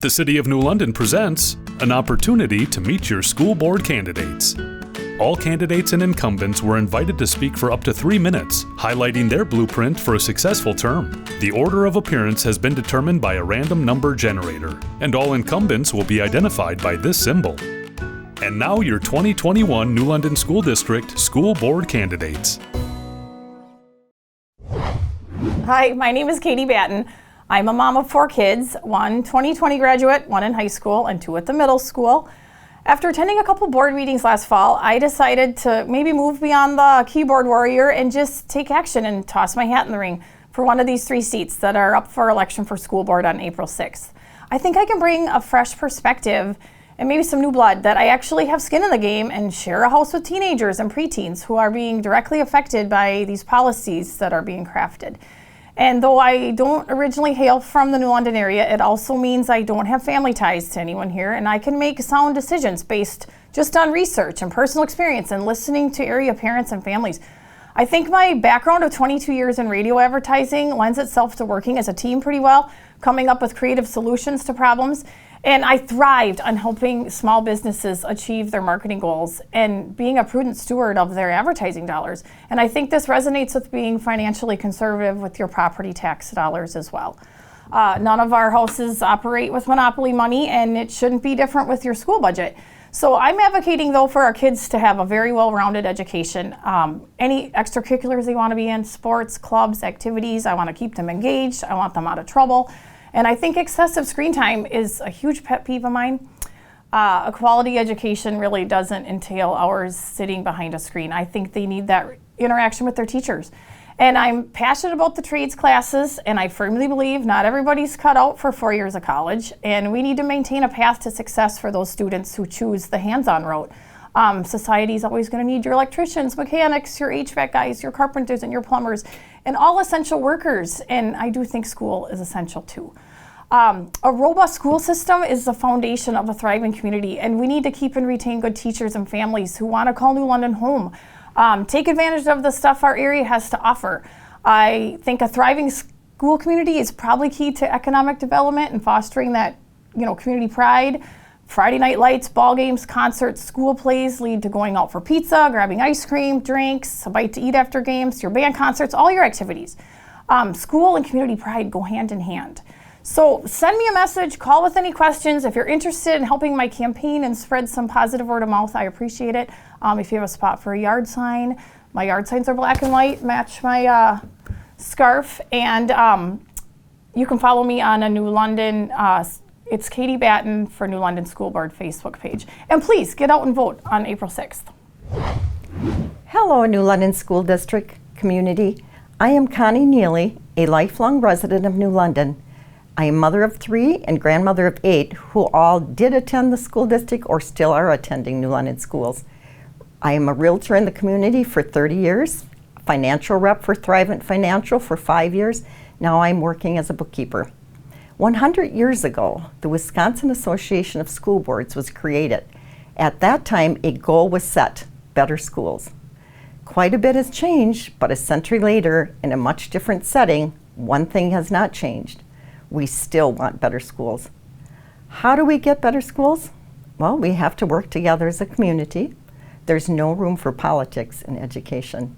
The City of New London presents an opportunity to meet your school board candidates. All candidates and incumbents were invited to speak for up to 3 minutes, highlighting their blueprint for a successful term. The order of appearance has been determined by a random number generator, and all incumbents will be identified by this symbol. And now your 2021 New London School District School Board candidates. Hi, my name is Katie Batten. I'm a mom of 4 kids, one 2020 graduate, one in high school, and 2 at the middle school. After attending a couple board meetings last fall, I decided to maybe move beyond the keyboard warrior and just take action and toss my hat in the ring for one of these 3 seats that are up for election for school board on April 6th. I think I can bring a fresh perspective and maybe some new blood that I actually have skin in the game and share a house with teenagers and preteens who are being directly affected by these policies that are being crafted. And though I don't originally hail from the New London area, it also means I don't have family ties to anyone here, and I can make sound decisions based just on research and personal experience and listening to area parents and families. I think my background of 22 years in radio advertising lends itself to working as a team pretty well, coming up with creative solutions to problems. And I thrived on helping small businesses achieve their marketing goals and being a prudent steward of their advertising dollars. And I think this resonates with being financially conservative with your property tax dollars as well. None of our houses operate with monopoly money, and it shouldn't be different with your school budget. So I'm advocating, though, for our kids to have a very well-rounded education. Any extracurriculars they want to be in, sports, clubs, activities, I want to keep them engaged. I want them out of trouble. And I think excessive screen time is a huge pet peeve of mine. A quality education really doesn't entail hours sitting behind a screen. I think they need that interaction with their teachers. And I'm passionate about the trades classes, and I firmly believe not everybody's cut out for 4 years of college, and we need to maintain a path to success for those students who choose the hands-on route. Society's always going to need your electricians, mechanics, your HVAC guys, your carpenters, and your plumbers, and all essential workers. And I do think school is essential too. A robust school system is the foundation of a thriving community, and we need to keep and retain good teachers and families who want to call New London home. Take advantage of the stuff our area has to offer. I think a thriving school community is probably key to economic development and fostering that, community pride. Friday night lights, ball games, concerts, school plays lead to going out for pizza, grabbing ice cream, drinks, a bite to eat after games, your band concerts, all your activities. School and community pride go hand in hand. So send me a message, call with any questions. If you're interested in helping my campaign and spread some positive word of mouth, I appreciate it. If you have a spot for a yard sign, my yard signs are black and white, match my scarf. And you can follow me on a New London, it's Katie Batten for New London School Board Facebook page. And please get out and vote on April 6th. Hello, New London School District community. I am Connie Neely, a lifelong resident of New London. I am mother of 3 and grandmother of 8 who all did attend the school district or still are attending New London schools. I am a realtor in the community for 30 years, financial rep for Thrivent Financial for 5 years. Now I'm working as a bookkeeper. 100 years ago, the Wisconsin Association of School Boards was created. At that time, a goal was set: better schools. Quite a bit has changed, but a century later, in a much different setting, one thing has not changed. We still want better schools. How do we get better schools? Well, we have to work together as a community. There's no room for politics in education.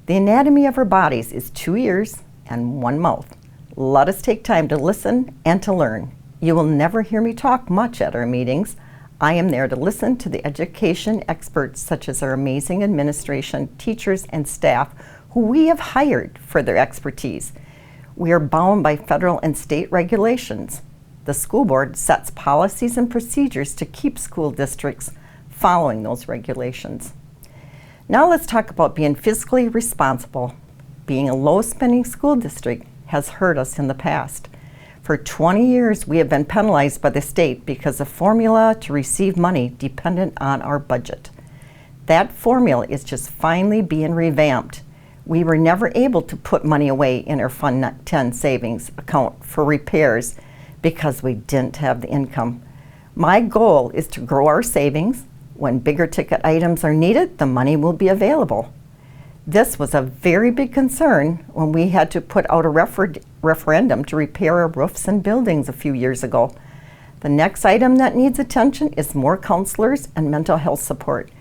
The anatomy of our bodies is 2 ears and 1 mouth. Let us take time to listen and to learn. You will never hear me talk much at our meetings. I am there to listen to the education experts such as our amazing administration, teachers, and staff who we have hired for their expertise. We are bound by federal and state regulations. The school board sets policies and procedures to keep school districts following those regulations. Now let's talk about being fiscally responsible. Being a low-spending school district has hurt us in the past. For 20 years, we have been penalized by the state because the formula to receive money depended on our budget. That formula is just finally being revamped. We were never able to put money away in our Fund 10 savings account for repairs because we didn't have the income. My goal is to grow our savings. When bigger ticket items are needed, the money will be available. This was a very big concern when we had to put out a referendum to repair our roofs and buildings a few years ago. The next item that needs attention is more counselors and mental health support.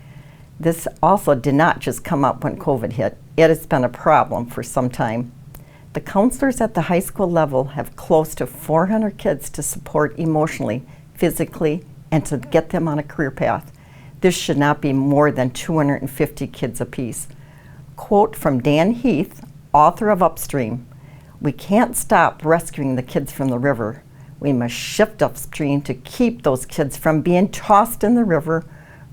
This also did not just come up when COVID hit. It has been a problem for some time. The counselors at the high school level have close to 400 kids to support emotionally, physically, and to get them on a career path. This should not be more than 250 kids apiece. Quote from Dan Heath, author of Upstream: "We can't stop rescuing the kids from the river. We must shift upstream to keep those kids from being tossed in the river,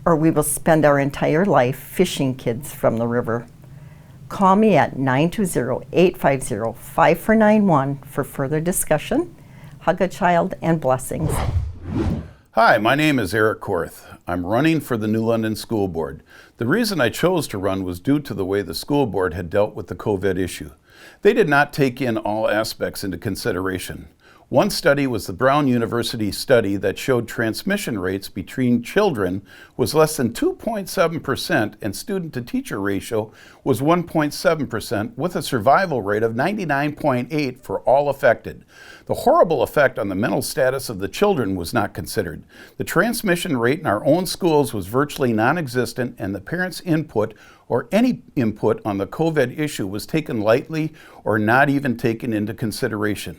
or we will spend our entire life fishing kids from the river." Call me at 920-850-5491 for further discussion. Hug a child and blessings. Hi, my name is Erich Korth. I'm running for the New London School Board. The reason I chose to run was due to the way the school board had dealt with the COVID issue. They did not take in all aspects into consideration. One study was the Brown University study that showed transmission rates between children was less than 2.7% and student-to-teacher ratio was 1.7% with a survival rate of 99.8 for all affected. The horrible effect on the mental status of the children was not considered. The transmission rate in our own schools was virtually non-existent, and the parents' input or any input on the COVID issue was taken lightly or not even taken into consideration.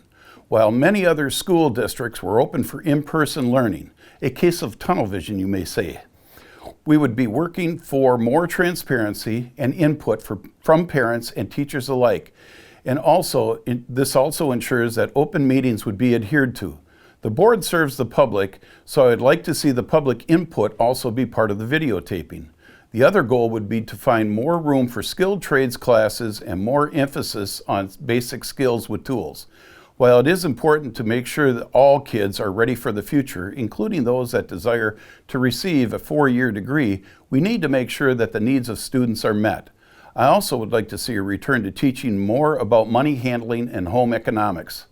While many other school districts were open for in-person learning, a case of tunnel vision, you may say, we would be working for more transparency and input from parents and teachers alike. And this also ensures that open meetings would be adhered to. The board serves the public, so I'd like to see the public input also be part of the videotaping. The other goal would be to find more room for skilled trades classes and more emphasis on basic skills with tools. While it is important to make sure that all kids are ready for the future, including those that desire to receive a 4-year degree, we need to make sure that the needs of students are met. I also would like to see a return to teaching more about money handling and home economics.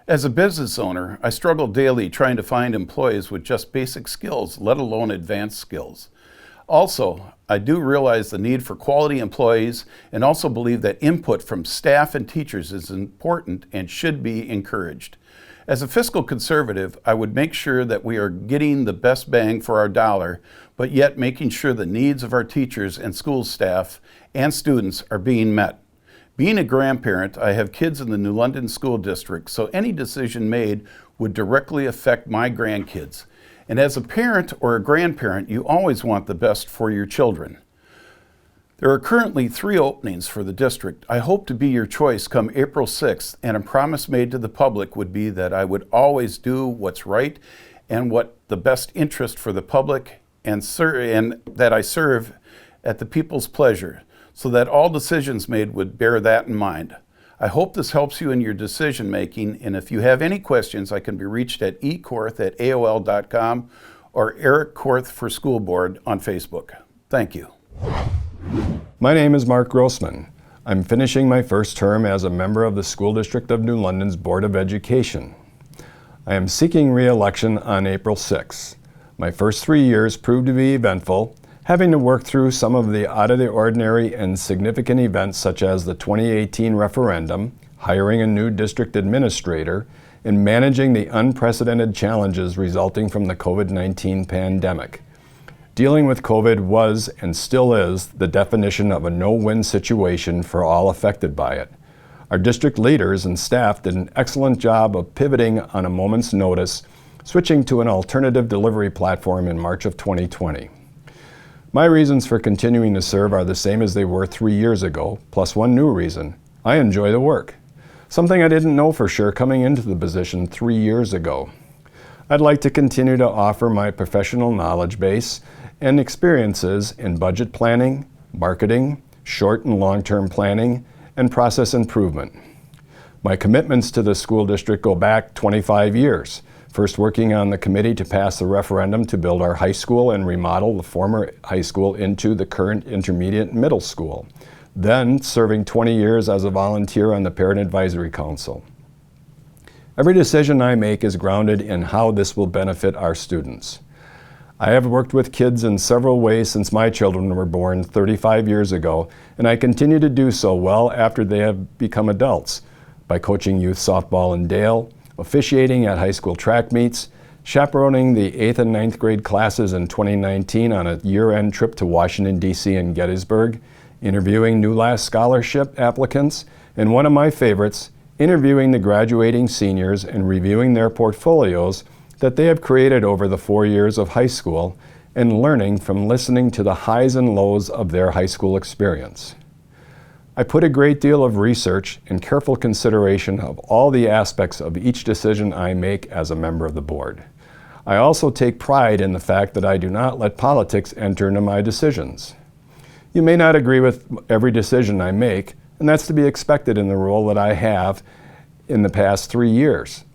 As a business owner, I struggle daily trying to find employees with just basic skills, let alone advanced skills. Also, I do realize the need for quality employees and also believe that input from staff and teachers is important and should be encouraged. As a fiscal conservative, I would make sure that we are getting the best bang for our dollar, but yet making sure the needs of our teachers and school staff and students are being met. Being a grandparent, I have kids in the New London School District, so any decision made would directly affect my grandkids. And as a parent or a grandparent, you always want the best for your children. There are currently 3 openings for the district. I hope to be your choice come April 6th, and a promise made to the public would be that I would always do what's right and what the best interest for the public and that I serve at the people's pleasure, so that all decisions made would bear that in mind. I hope this helps you in your decision making, and if you have any questions, I can be reached at ekorth@aol.com or Erich Korth for School Board on Facebook. Thank you. My name is Mark Grossman. I'm finishing my first term as a member of the School District of New London's Board of Education. I am seeking re-election on April 6th. My first 3 years proved to be eventful, having to work through some of the out-of-the-ordinary and significant events such as the 2018 referendum, hiring a new district administrator, and managing the unprecedented challenges resulting from the COVID-19 pandemic. Dealing with COVID was and still is the definition of a no-win situation for all affected by it. Our district leaders and staff did an excellent job of pivoting on a moment's notice, switching to an alternative delivery platform in March of 2020. My reasons for continuing to serve are the same as they were 3 years ago, plus one new reason. I enjoy the work. Something I didn't know for sure coming into the position 3 years ago. I'd like to continue to offer my professional knowledge base and experiences in budget planning, marketing, short and long-term planning, and process improvement. My commitments to the school district go back 25 years. First working on the committee to pass the referendum to build our high school and remodel the former high school into the current intermediate middle school. Then serving 20 years as a volunteer on the Parent Advisory Council. Every decision I make is grounded in how this will benefit our students. I have worked with kids in several ways since my children were born 35 years ago, and I continue to do so well after they have become adults, by coaching youth softball in Dale, officiating at high school track meets, chaperoning the 8th and 9th grade classes in 2019 on a year-end trip to Washington, D.C. and Gettysburg, interviewing New Last scholarship applicants, and one of my favorites, interviewing the graduating seniors and reviewing their portfolios that they have created over the 4 years of high school and learning from listening to the highs and lows of their high school experience. I put a great deal of research and careful consideration of all the aspects of each decision I make as a member of the board. I also take pride in the fact that I do not let politics enter into my decisions. You may not agree with every decision I make, and that's to be expected in the role that I have in the past 3 years.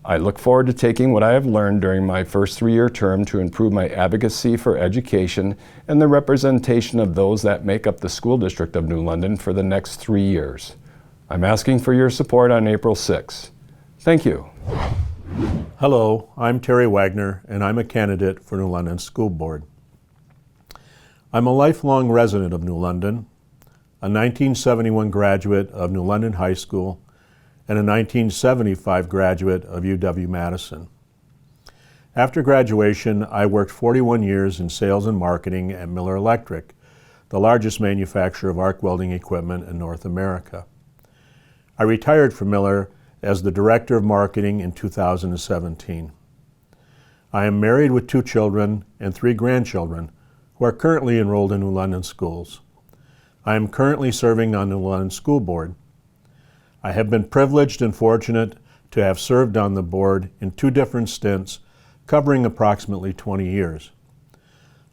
I look forward to taking what I have learned during my first 3-year term to improve my advocacy for education and the representation of those that make up the School District of New London for the next 3 years. I'm asking for your support on April 6th. Thank you. Hello, I'm Terry Wegner, and I'm a candidate for New London School Board. I'm a lifelong resident of New London, a 1971 graduate of New London High School, and a 1975 graduate of UW-Madison. After graduation, I worked 41 years in sales and marketing at Miller Electric, the largest manufacturer of arc welding equipment in North America. I retired from Miller as the Director of Marketing in 2017. I am married with 2 children and 3 grandchildren who are currently enrolled in New London schools. I am currently serving on the New London School Board. I have been privileged and fortunate to have served on the board in 2 different stints covering approximately 20 years.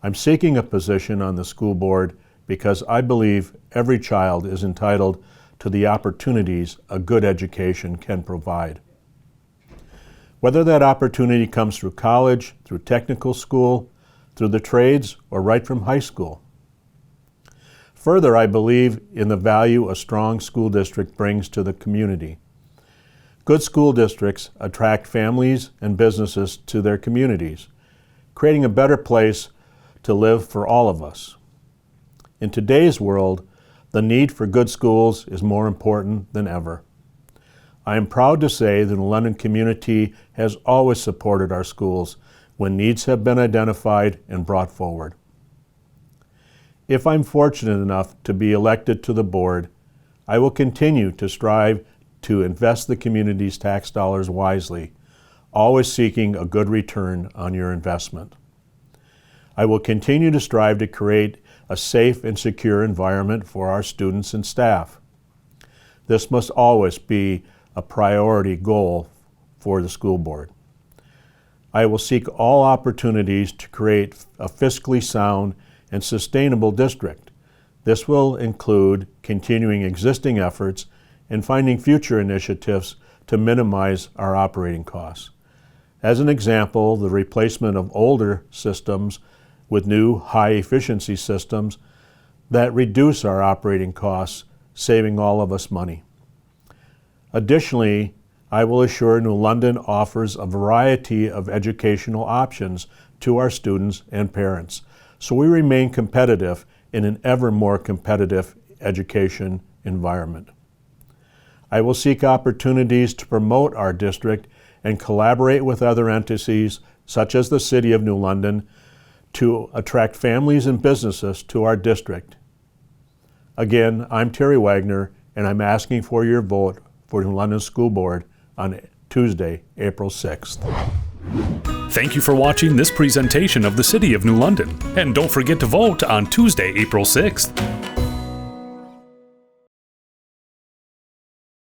I'm seeking a position on the school board because I believe every child is entitled to the opportunities a good education can provide. Whether that opportunity comes through college, through technical school, through the trades, or right from high school. Further, I believe in the value a strong school district brings to the community. Good school districts attract families and businesses to their communities, creating a better place to live for all of us. In today's world, the need for good schools is more important than ever. I am proud to say that the London community has always supported our schools when needs have been identified and brought forward. If I'm fortunate enough to be elected to the board, I will continue to strive to invest the community's tax dollars wisely, always seeking a good return on your investment. I will continue to strive to create a safe and secure environment for our students and staff. This must always be a priority goal for the school board. I will seek all opportunities to create a fiscally sound and sustainable district. This will include continuing existing efforts and finding future initiatives to minimize our operating costs. As an example, the replacement of older systems with new high-efficiency systems that reduce our operating costs, saving all of us money. Additionally, I will assure New London offers a variety of educational options to our students and parents, so we remain competitive in an ever more competitive education environment. I will seek opportunities to promote our district and collaborate with other entities, such as the City of New London, to attract families and businesses to our district. Again, I'm Terry Wegner, and I'm asking for your vote for New London School Board on Tuesday, April 6th. Thank you for watching this presentation of the City of New London. And don't forget to vote on Tuesday, April 6th.